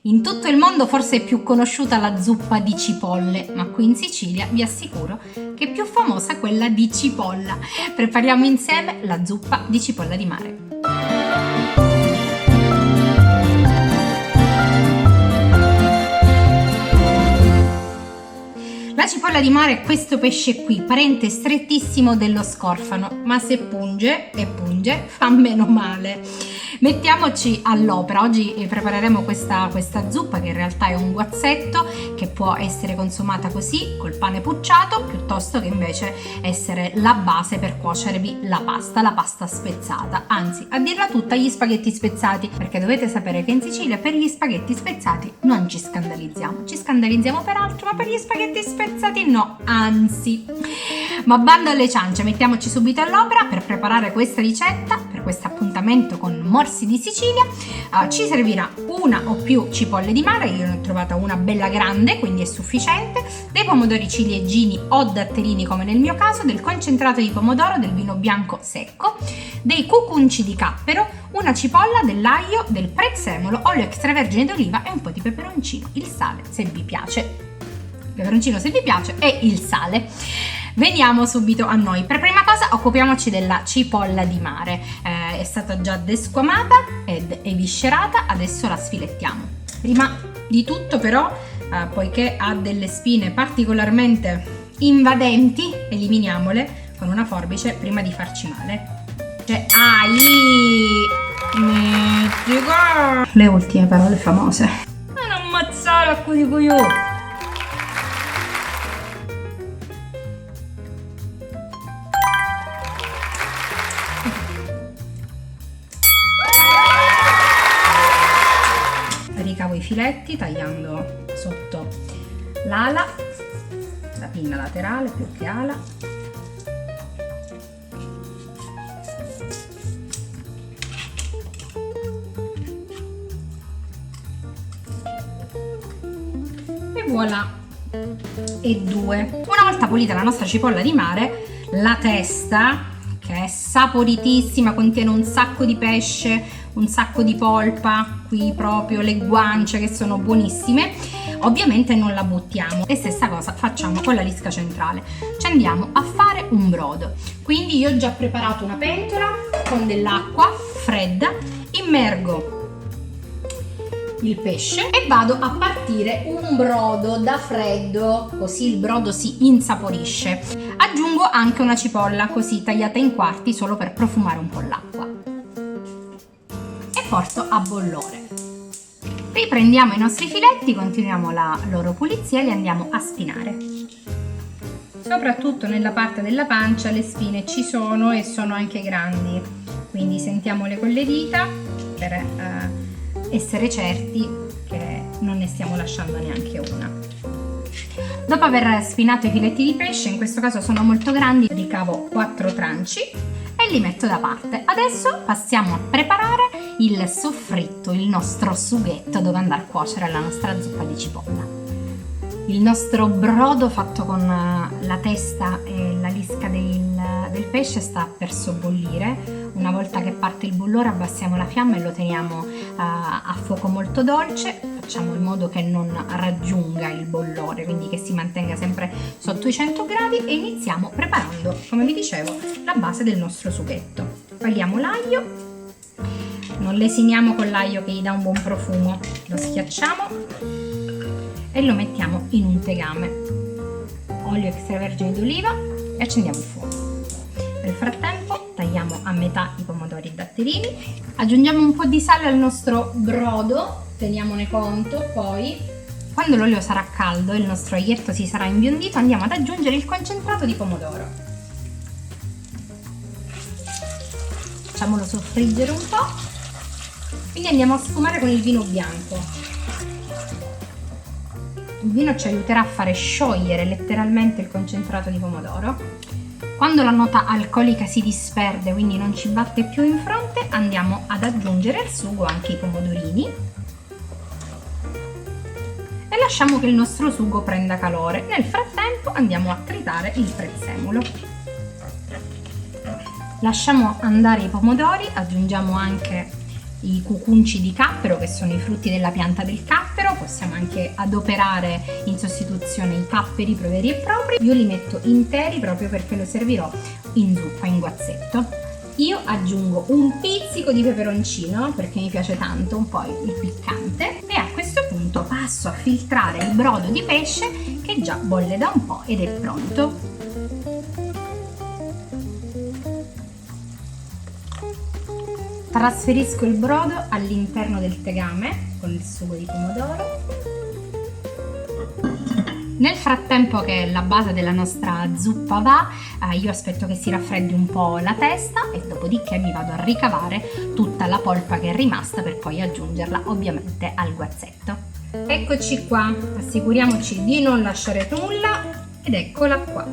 In tutto il mondo forse è più conosciuta la zuppa di cipolle, ma qui in Sicilia vi assicuro che è più famosa quella di cipolla. Prepariamo insieme la zuppa di cipolla di mare. La cipolla di mare è questo pesce qui, parente strettissimo dello scorfano, ma se punge, e punge, fa meno male. Mettiamoci all'opera. Oggi prepareremo questa zuppa, che in realtà è un guazzetto, che può essere consumata così, col pane pucciato, piuttosto che invece essere la base per cuocervi la pasta spezzata. Anzi, a dirla tutta, gli spaghetti spezzati, perché dovete sapere che in Sicilia per gli spaghetti spezzati non ci scandalizziamo. Ci scandalizziamo per altro, ma per gli spaghetti spezzati no, anzi. Ma bando alle ciance, mettiamoci subito all'opera. Per preparare questa ricetta, per questo appuntamento con Morsi di Sicilia, ci servirà una o più cipolle di mare. Io ne ho trovata una bella grande, quindi è sufficiente, dei pomodori ciliegini o datterini come nel mio caso, del concentrato di pomodoro, del vino bianco secco, dei cucunci di cappero, una cipolla, dell'aglio, del prezzemolo, olio extravergine d'oliva e un po' di peperoncino, il sale se vi piace. Peperoncino se vi piace e il sale. Veniamo subito a noi. Per prima cosa occupiamoci della cipolla di mare. È stata già desquamata ed eviscerata, adesso la sfilettiamo. Prima di tutto però, poiché ha delle spine particolarmente invadenti, eliminiamole con una forbice prima di farci male. Cioè, le ultime parole famose. Non ammazzare a cui dico io. Ricavo i filetti tagliando sotto l'ala, la pinna laterale più che ala. E voilà, e due. Una volta pulita la nostra cipolla di mare, la testa, che è saporitissima, contiene un sacco di pesce, un sacco di polpa, qui proprio le guance che sono buonissime, ovviamente non la buttiamo. E stessa cosa facciamo con la lisca centrale, ci andiamo a fare un brodo. Quindi io ho già preparato una pentola con dell'acqua fredda, immergo il pesce e vado a partire un brodo da freddo, così il brodo si insaporisce. Aggiungo anche una cipolla così tagliata in quarti, solo per profumare un po' l'acqua, e porto a bollore. Riprendiamo i nostri filetti, continuiamo la loro pulizia e li andiamo a spinare. Soprattutto nella parte della pancia le spine ci sono e sono anche grandi, quindi sentiamole con le dita per essere certi che non ne stiamo lasciando neanche una. Dopo aver spinato i filetti di pesce, in questo caso sono molto grandi, ricavo 4 tranci e li metto da parte. Adesso passiamo a preparare il soffritto, il nostro sughetto dove andare a cuocere la nostra zuppa di cipolla. Il nostro brodo fatto con la testa e la lisca del pesce sta per sobbollire. Una volta che parte il bollore abbassiamo la fiamma e lo teniamo a fuoco molto dolce. Facciamo in modo che non raggiunga il bollore, quindi che si mantenga sempre sotto i 100 gradi, e iniziamo preparando, come vi dicevo, la base del nostro sughetto. Tagliamo l'aglio, non lesiniamo con l'aglio che gli dà un buon profumo, lo schiacciamo e lo mettiamo in un tegame, olio extravergine d'oliva, e accendiamo il fuoco. Nel frattempo tagliamo a metà i pomodori datterini, aggiungiamo un po' di sale al nostro brodo, teniamone conto. Poi, quando l'olio sarà caldo e il nostro aglietto si sarà imbiondito, andiamo ad aggiungere il concentrato di pomodoro. Facciamolo soffriggere un po', quindi andiamo a sfumare con il vino bianco. Il vino ci aiuterà a fare sciogliere letteralmente il concentrato di pomodoro. Quando la nota alcolica si disperde, quindi non ci batte più in fronte, andiamo ad aggiungere al sugo anche i pomodorini e lasciamo che il nostro sugo prenda calore. Nel frattempo andiamo a tritare il prezzemolo. Lasciamo andare i pomodori, aggiungiamo anche i cucunci di cappero, che sono i frutti della pianta del cappero. Possiamo anche adoperare in sostituzione i capperi veri e propri. Io li metto interi proprio perché lo servirò in zuppa, in guazzetto. Io aggiungo un pizzico di peperoncino perché mi piace tanto, un po' il piccante, e a questo punto passo a filtrare il brodo di pesce che già bolle da un po' ed è pronto. Trasferisco il brodo all'interno del tegame con il sugo di pomodoro. Nel frattempo che la base della nostra zuppa va, io aspetto che si raffreddi un po' la testa e dopodiché mi vado a ricavare tutta la polpa che è rimasta per poi aggiungerla ovviamente al guazzetto. Eccoci qua, assicuriamoci di non lasciare nulla ed eccola qua.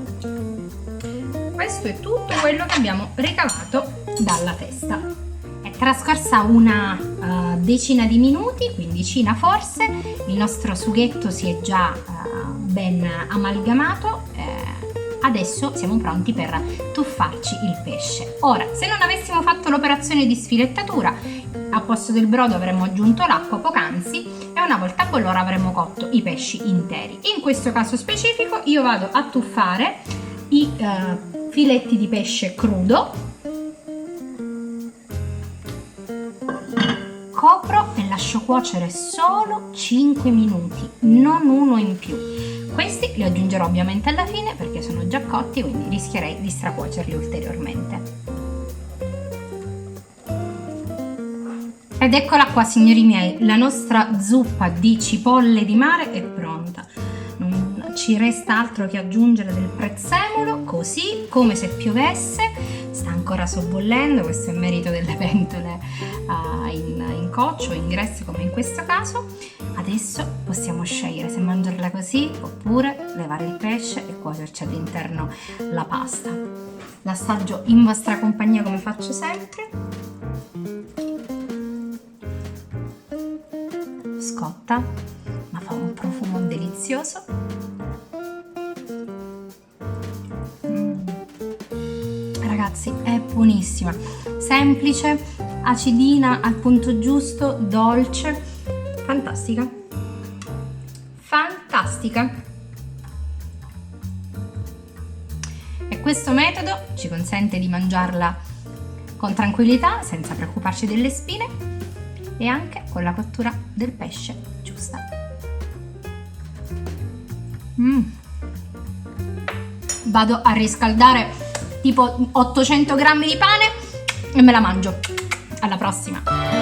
Questo è tutto quello che abbiamo ricavato dalla testa. È trascorsa una decina di minuti, quindicina forse, il nostro sughetto si è già ben amalgamato, adesso siamo pronti per tuffarci il pesce. Ora, se non avessimo fatto l'operazione di sfilettatura, a posto del brodo avremmo aggiunto l'acqua poc'anzi e una volta a bollore avremmo cotto i pesci interi. In questo caso specifico io vado a tuffare i filetti di pesce crudo, copro e lascio cuocere solo 5 minuti, non uno in più. Questi li aggiungerò ovviamente alla fine perché sono già cotti, quindi rischierei di stracuocerli ulteriormente. Ed eccola qua, signori miei, la nostra zuppa di cipolle di mare è pronta. Non ci resta altro che aggiungere del prezzemolo, così come se piovesse. Sta ancora sobbollendo, questo è merito delle pentole in coccio, in gresso come in questo caso. Adesso possiamo scegliere se mangiarla così oppure levare il pesce e cuocerci all'interno la pasta. L'assaggio in vostra compagnia come faccio sempre. Scotta, ma fa un profumo delizioso. Ragazzi, è buonissima, semplice, acidina al punto giusto, dolce, fantastica, fantastica. E questo metodo ci consente di mangiarla con tranquillità, senza preoccuparci delle spine e anche con la cottura del pesce giusta. Vado a riscaldare tipo 800 grammi di pane e me la mangio. Alla prossima!